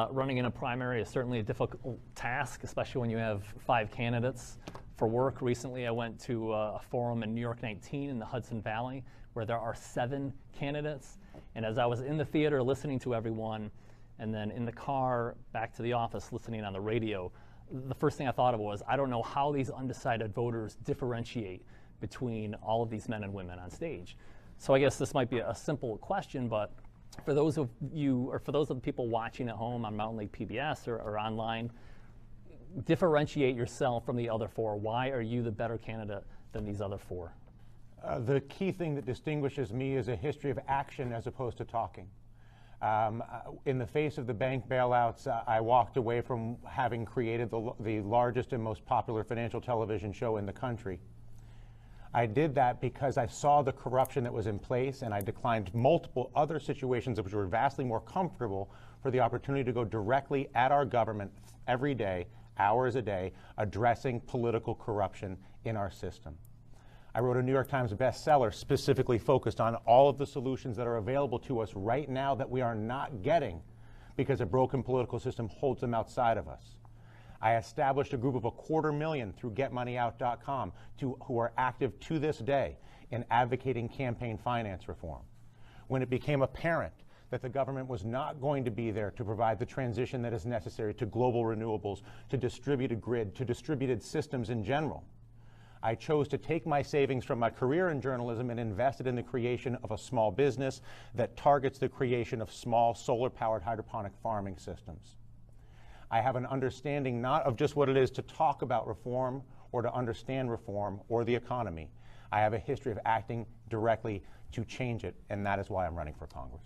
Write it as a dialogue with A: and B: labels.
A: Running in a primary is certainly a difficult task, especially when you have 5 candidates. For work, recently I went to a forum in New York 19 in the Hudson Valley where there are 7 candidates. And as I was in the theater listening to everyone, and then in the car back to the office listening on the radio, the first thing I thought of was, I don't know how these undecided voters differentiate between all of these men and women on stage. So I guess this might be a simple question, but for those of you, or for those of the people watching at home on Mountain Lake PBS or online, differentiate yourself from the other 4. Why are you the better candidate than these other 4?
B: The key thing that distinguishes me is a history of action as opposed to talking. In the face of the bank bailouts, I walked away from having created the largest and most popular financial television show in the country. I did that because I saw the corruption that was in place, and I declined multiple other situations which were vastly more comfortable for the opportunity to go directly at our government every day, hours a day, addressing political corruption in our system. I wrote a New York Times bestseller specifically focused on all of the solutions that are available to us right now that we are not getting because a broken political system holds them outside of us. I established a group of 250,000 through GetMoneyOut.com who are active to this day in advocating campaign finance reform. When it became apparent that the government was not going to be there to provide the transition that is necessary to global renewables, to distributed grid, to distributed systems in general, I chose to take my savings from my career in journalism and invest it in the creation of a small business that targets the creation of small solar-powered hydroponic farming systems. I have an understanding not of just what it is to talk about reform or to understand reform or the economy. I have a history of acting directly to change it, and that is why I'm running for Congress.